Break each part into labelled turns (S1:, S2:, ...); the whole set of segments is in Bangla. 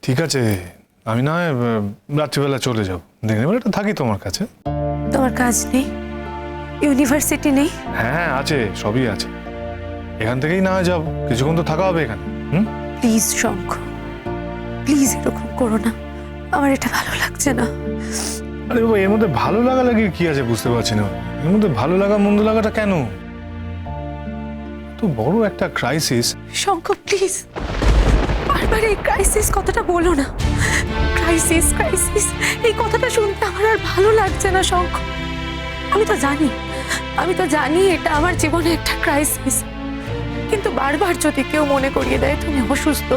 S1: ঠিক আছে, আমি না হয় রাত্রিবেলা চলে যাব, দিনের বেলাটা থাকি তোমার কাছে।
S2: তোমার কাজ নেই, ইউনিভার্সিটি নেই?
S1: হ্যাঁ আছে, সবই আছে। এখান থেকেই না হয় যাবো, কিছুক্ষণ তো থাকা হবে এখানে।
S2: প্লিজ শঙ্খ, প্লিজ এরকম করো না, আমার এটা ভালো লাগছে না।
S1: আরে বাবা, এর মধ্যে ভালো লাগা লাগে কি আছে বুঝতে পারছি না। এর মধ্যে ভালো লাগা মন্দ লাগাটা কেন? তো বড় একটা ক্রাইসিস।
S2: শঙ্খ প্লিজ, বারবার এই ক্রাইসিস কথাটা বলো না। ক্রাইসিস ক্রাইসিস এই কথাটা শুনতে আমার আর ভালো লাগছে না শঙ্খ। আমি তো জানি এটা আমার জীবনে একটা ক্রাইসিস, কিন্তু বারবার যদি কেউ মনে করিয়ে দেয় তুমি অসুস্থ,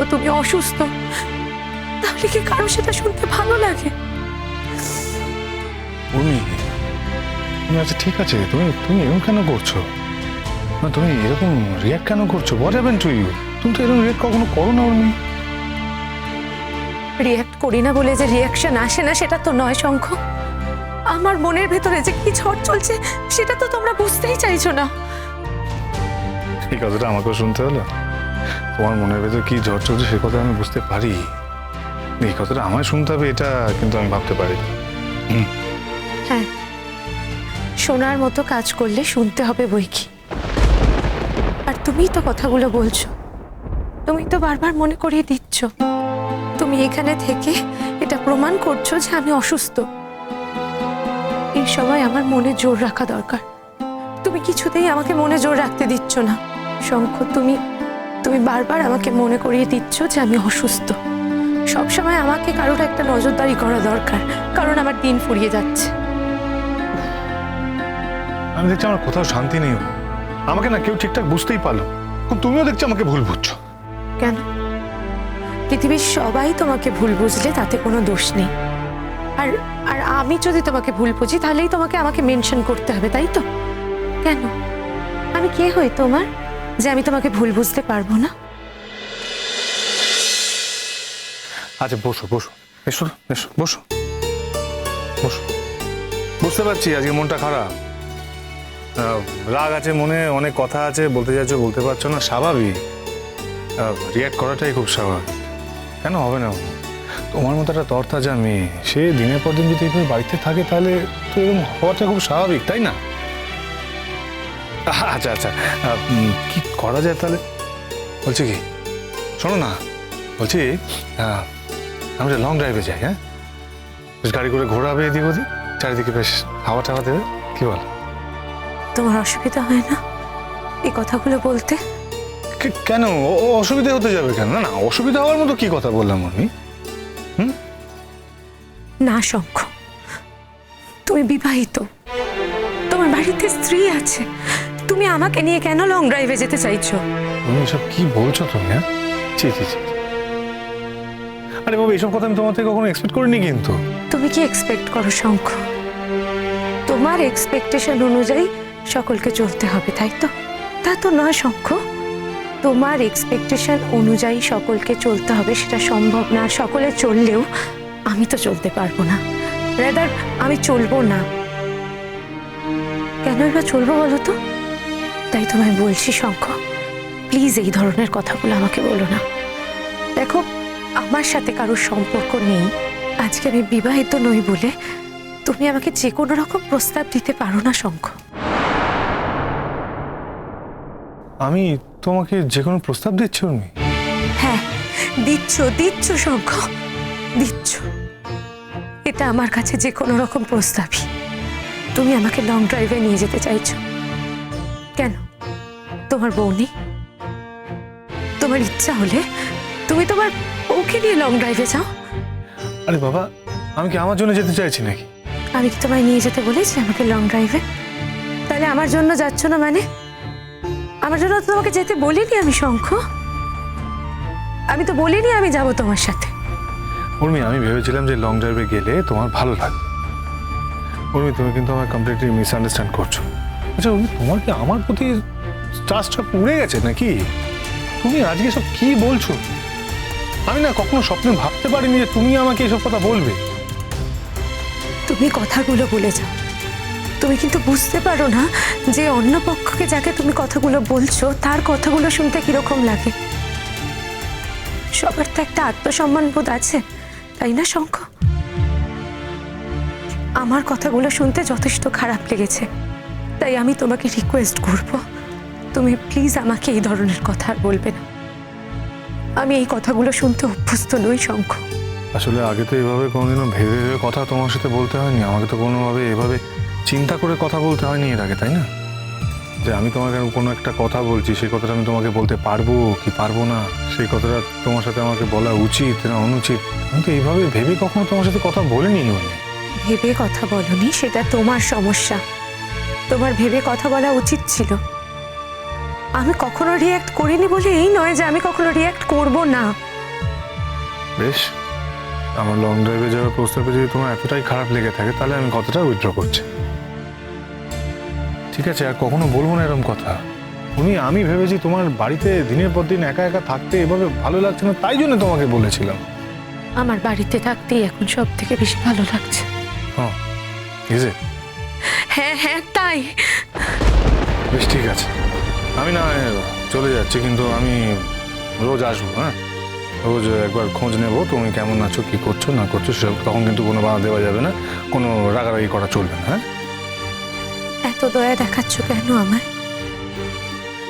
S2: তাহলে কি কারো সেটা শুনতে ভালো লাগে?
S1: আচ্ছা ঠিক আছে, তুমি এরকম কেন করছো? না তুমি এরকম রিয়াক্ট কেন করছো? What happened to you? তুমি তো এরকম রিয়াক্ট কখনো করো না উর্মি।
S2: রিয়াক্ট করি না বলে যে রিয়াকশন আসে না সেটা তো নয় শঙ্খ। আমার মনের ভেতরে যে কি ঝড় চলছে সেটা তো তোমরা বুঝতেই চাইছো না।
S1: এই কথাটা আমাকেও শুনতে হলো? তোমার মনের ভেতর কি ঝড় চলছে সে কথা আমি বুঝতে পারি, এই কথাটা আমায় শুনতে হবে এটা কিন্তু আমি ভাবতে পারি।
S2: হ্যাঁ, শোনার মতো কাজ করলে শুনতে হবে বই কি। আর তুমিই তো কথাগুলো বলছো, তুমি তো বারবার মনে করিয়ে দিচ্ছ, তুমি এখানে থেকে এটা প্রমাণ করছো যে আমি অসুস্থ। এই সময় আমার মনে জোর রাখা দরকার, তুমি কিছুতেই আমাকে মনে জোর রাখতে দিচ্ছ না শঙ্খ। তুমি বারবার আমাকে মনে করিয়ে দিচ্ছ যে আমি অসুস্থ। সবসময় আমাকে কারোর একটা নজরদারি করা দরকার, কারণ আমার দিন ফুরিয়ে যাচ্ছে।
S1: আমি দেখছি আমার কোথাও শান্তি নেই, আমাকে না কেউ ঠিকঠাক বুঝতেই পারলো। তুমিও দেখছি আমাকে ভুল বুঝছো।
S2: কেন? পৃথিবীর সবাই তোমাকে ভুল বুঝলে তাতে কোনো দোষ নেই। আর আর আমি যদি তোমাকে ভুল বুঝি তাহলেই আমাকে মেনশন করতে হবে, তাই তো? কেন? আমি কে হই তোমার যে আমি তোমাকে ভুল বুঝতে পারবো না?
S1: আচ্ছা বসো বসো, এসো এসো বসো বসো। বুঝতে পারছি আজকে মনটা খারাপ, রাগ আছে মনে, অনেক কথা আছে, বলতে চাইছো বলতে পারছো না, স্বাভাবিক। রিয়াক্ট করাটাই খুব স্বাভাবিক। কেন হবে না? তোমার মতো একটা তরতাজা মেয়ে, সে দিনের পর দিন যদি এইভাবে বাড়িতে থাকে তাহলে তো এরকম হওয়াটা খুব স্বাভাবিক, তাই না? আচ্ছা আচ্ছা, কি করা যায় তাহলে? বলছি কি, শোনো না, বলছি আমরা লং ড্রাইভে যাই। হ্যাঁ, বেশ গাড়ি করে ঘোরাবে এদিক ওদিক, চারিদিকে বেশ হাওয়া টাওয়া দেবে, কি বল?
S2: তোমার অসুবিধা হয় না এই কথাগুলো বলতে?
S1: কেন অসুবিধা হতে যাবে কেন? না না, অসুবিধা হওয়ার মতো কি কথা বললাম আমি?
S2: না শঙ্খ, তুমি বিবাহিত, তোমার বাড়িতে স্ত্রী আছে, তুমি আমাকে নিয়ে কেন লং ড্রাইভে যেতে চাইছো?
S1: তুমি এসব কি বলছো তুমি? হ্যাঁ, ছি ছি ছি। আরে বাবা, এইসব কথা আমি তোমার থেকে কখনো এক্সপেক্ট করিনি কিন্তু।
S2: তুমি কি এক্সপেক্ট করো শঙ্খ? তোমার এক্সপেকটেশন অনুযায়ী সকলকে চলতে হবে, তাই তো? তা তো নয় শঙ্খ, তোমার এক্সপেকটেশন অনুযায়ী সকলকে চলতে হবে সেটা সম্ভব না। সকলে চললেও আমি তো চলতে পারবো না, রাদার আমি চলবো না। কেন এবার চলবো বলো তো? তাই তোমায় বলছি শঙ্খ, প্লিজ এই ধরনের কথাগুলো আমাকে বলো না। দেখো, আমার সাথে কারোর সম্পর্ক নেই, আজকে আমি বিবাহিত নই বলে তুমি আমাকে যে কোনো রকম প্রস্তাব দিতে পারো না শঙ্খ।
S1: আমি তোমাকে যে কোনো প্রস্তাব দিচ্ছি উর্মি?
S2: হ্যাঁ, দিচ্ছ শঙ্খ, দিচ্ছ। এটা আমার কাছে যে কোনো রকম প্রস্তাবই। তুমি আমাকে লং ড্রাইভে নিয়ে যেতে চাইছো কেন? তোমার বউ নেই? তোমার ইচ্ছা হলে তুমি তোমার বউকে নিয়ে লং ড্রাইভে যাও।
S1: আরে বাবা, আমি কি আমার জন্য যেতে চাইছি নাকি?
S2: আমি কি তোমায় নিয়ে যেতে বলেছি আমাকে লং ড্রাইভে? তাহলে আমার জন্য যাচ্ছ না মানে? আমার জন্য তো তোমাকে যেতে বলিনি আমি শঙ্খ, আমি তো বলিনি আমি যাব তোমার সাথে।
S1: উর্মি, আমি ভেবেছিলাম যে লং ড্রাইভে গেলে তোমার ভালো লাগবে। উর্মি, তুমি কিন্তু আমার কমপ্লিটলি মিসআন্ডারস্ট্যান্ড করছো। আচ্ছা উর্মি, তোমার কি আমার প্রতি ট্রাস্টটা উড়ে গেছে নাকি? তুমি আজকে সব কি বলছো? আমি না কখনো স্বপ্নে ভাবতে পারিনি যে তুমি আমাকে এসব কথা বলবে।
S2: তুমি কথাগুলো বলে যাও, তুমি কিন্তু বুঝতে পারো না যে অন্য পক্ষকে যাকে তুমি কথাগুলো বলছো তার কথাগুলো শুনতে কিরকম লাগে। সবার তো একটা আত্মসম্মান বোধ আছে, তাই না শঙ্খ? আমার কথাগুলো শুনতে যথেষ্ট খারাপ লেগেছে, তাই আমি তোমাকে রিকোয়েস্ট করব, তুমি প্লিজ আমাকে এই ধরনের কথা আর বলবে না। আমি এই কথাগুলো শুনতে অভ্যস্ত নই শঙ্খ।
S1: আসলে আগে তো এভাবে কোনোদিনও ভেবে ভেবে কথা তোমার সাথে বলতে হয়নি, আমাকে তো কোনোভাবে এভাবে চিন্তা করে কথা বলতে হয়নি এর আগে, তাই না? যে আমি তোমাকে কোনো একটা কথা বলছি, সেই কথাটা আমি তোমাকে বলতে পারবো কি পারবো না, সেই কথাটা তোমার সাথে আমাকে বলা উচিত না অনুচিত, আমি তো এইভাবে ভেবে কখনো তোমার সাথে কথা বলিনি।
S2: ভেবে কথা বলনি সেটা তোমার সমস্যা, তোমার ভেবে কথা বলা উচিত ছিল। আমি কখনো রিয়্যাক্ট করিনি বলে এই নয় যে আমি কখনো রিয়্যাক্ট করব না।
S1: বেশ, আমার লং ড্রাইভে যাওয়ার প্রস্তাবে যদি তোমার এতটাই খারাপ লেগে থাকে তাহলে আমি কথাটা উইথড্র করছি, ঠিক আছে? আর কখনো বলবো না এরকম কথা। আমি ভেবেছি তোমার বাড়িতে দিনের পর দিন একা একা থাকতে এভাবে ভালো লাগছে না, তাই জন্য তোমাকে বলেছিলাম।
S2: আমার বাড়িতে থাকতেই এখন সব থেকে বেশি ভালো লাগছে।
S1: হ্যাঁ, ইজ ইট?
S2: হ্যাঁ হ্যাঁ তাই।
S1: বেশ ঠিক আছে, আমি না চলে যাচ্ছি, কিন্তু আমি রোজ আসবো। হ্যাঁ, রোজ একবার খোঁজ নেবো তুমি কেমন আছো, কি করছো না করছো সেসব। তখন কিন্তু কোনো বাধা দেওয়া যাবে না, কোনো রাগারাগি করা চলবে না। হ্যাঁ,
S2: এত দয়া দেখাচ্ছ কেন আমায়?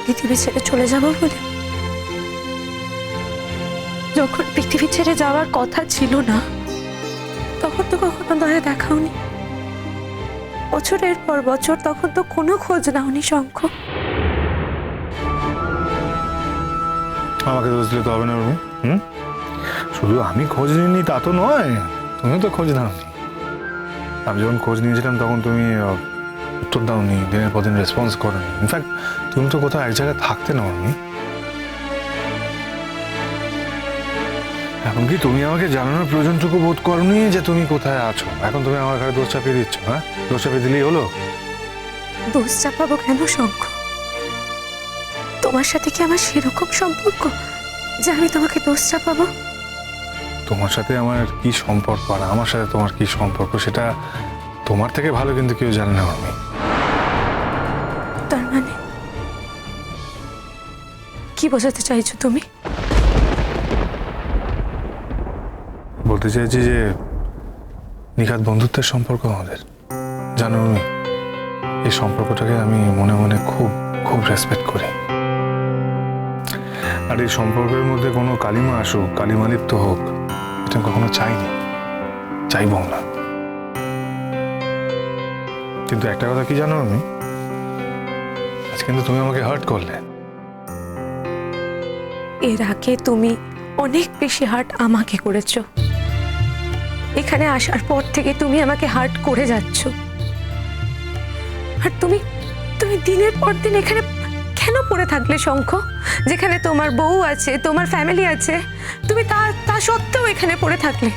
S2: পৃথিবী ছেড়ে চলে যাব বলে? যখন পৃথিবী ছেড়ে যাওয়ার কথা ছিল না তখন তো কখনো দয়া দেখাওনি। বছরের পর বছর তখন তো কোনো খোঁজ নাওনি শঙ্খ।
S1: আমাকে দোষ দিলে তো হবে না রুমি। শুধু আমি খোঁজ নিইনি তা তো নয়, তুমিও তো খোঁজ নাওনি। আমি যখন খোঁজ নিয়েছিলাম তখন তুমি উত্তর দাওনি, দিনের পর দিন রেসপন্স করোনি। ইনফ্যাক্ট তুমি তো কোথাও এক জায়গায় থাকতে না রুমি। এখন কি তুমি আমাকে জানানোর প্রয়োজনটুকু বোধ করনি যে তুমি কোথায় আছো? এখন তুমি আমার ঘরে দোষ চাপিয়ে দিচ্ছ। হ্যাঁ, দোষ চাপিয়ে দিলেই হলো?
S2: দোষ চাপাবো কেন শঙ্খ? তোমার সাথে কি আমার সেরকম সম্পর্ক যে আমি তোমাকে দোষ চাপাবো?
S1: তোমার সাথে আমার কি সম্পর্ক আর আমার সাথে তোমার কি সম্পর্ক সেটা তোমার থেকে ভালো কিন্তু কেউ জানে না আমি।
S2: তার মানে কি বোঝাতে চাইছো তুমি?
S1: বলতে চাইছি যে নিখাত বন্ধুত্বের সম্পর্ক আমাদের, জানো আমি এই সম্পর্কটাকে আমি মনে মনে খুব খুব রেসপেক্ট করি। আর এই সম্পর্কের মধ্যে কোনো কালিমা আসুক, কালিমালিপ্ত হোক, এটা কখনো চাইনি, চাইবো না। কিন্তু একটা কথা কি জানো আমি, আজ কিন্তু তুমি আমাকে হার্ট করলে।
S2: এর আগে তুমি অনেক বেশি হার্ট আমাকে করেছো। এখানে আসার পর থেকে তুমি আমাকে হার্ট করে যাচ্ছ। আর তুমি তুমি দিনের পর দিন এখানে কেন পড়ে থাকলে শঙ্খ? যেখানে তোমার বউ আছে, তোমার ফ্যামিলি আছে, তুমি তা সত্ত্বেও এখানে পড়ে থাকলে।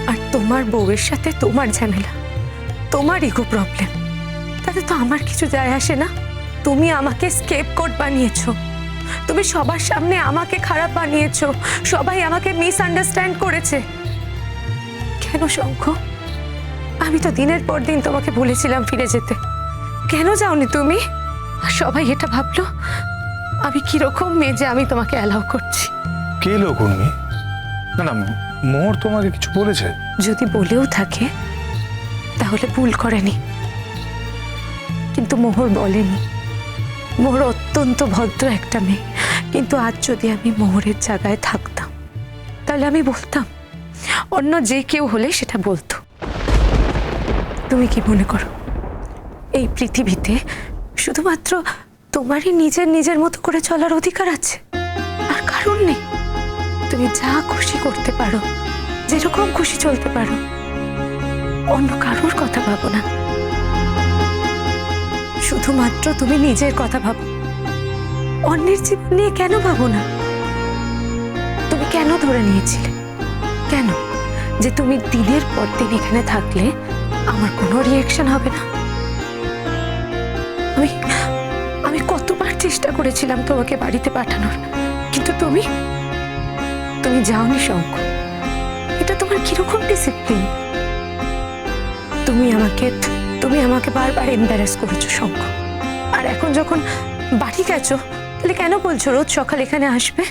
S2: আর তোমার বউয়ের সাথে তোমার ঝামেলা, তোমার ইগো প্রবলেম, তাতে তো আমার কিছু যায় আসে না। তুমি আমাকে স্কেপগোট বানিয়েছো, তুমি সবার সামনে আমাকে খারাপ বানিয়েছো, সবাই আমাকে মিসআন্ডারস্ট্যান্ড করেছে। কেন শঙ্খ? আমি তো দিনের পর দিন তোমাকে বলেছিলাম ফিরে যেতে, কেন যাওনি তুমি? আর সবাই এটা ভাবলো আমি কিরকম মেয়ে যে আমি তোমাকে অ্যালাউ করছি।
S1: কে লোক উর্মি? না না, মোহর তোমাকে কিছু বলেছে?
S2: যদি বলেও থাকে তাহলে ভুল করেনি, কিন্তু মোহর বলেনি। মোহর অত্যন্ত ভদ্র একটা মেয়ে, কিন্তু আজ যদি আমি মোহরের জায়গায় থাকতাম তাহলে আমি বলতাম, অন্য যে কেউ হলে সেটা বলতো। তুমি কি মনে করো এই পৃথিবীতে শুধুমাত্র তোমারই নিজের মতো করে চলার অধিকার আছে, আর কারণ নেই? তুমি যা খুশি করতে পারো, যেরকম খুশি চলতে পারো, অন্য কারোর কথা ভাবো না। শুধুমাত্র তুমি নিজের কথা ভাবো, অন্যের জীবন নিয়ে কেন ভাবো না? তুমি কেন ধরে নিয়েছিলে? কেন যে তুমি দিনের পর দিন এখানে থাকলে আমার কোনো রিঅ্যাকশন হবে না? আমি কতবার চেষ্টা করেছিলাম তোমাকে বাড়িতে পাঠানোর, কিন্তু তুমি যাওনি শঙ্খ। এটা তোমার কিরকম ডিসিপ্লিন? তুমি আমাকে বারবার এম্বারেস করেছো শঙ্খ। আর এখন যখন বাড়ি গেছো তাহলে কেন বলছো রোজ সকাল এখানে আসবে?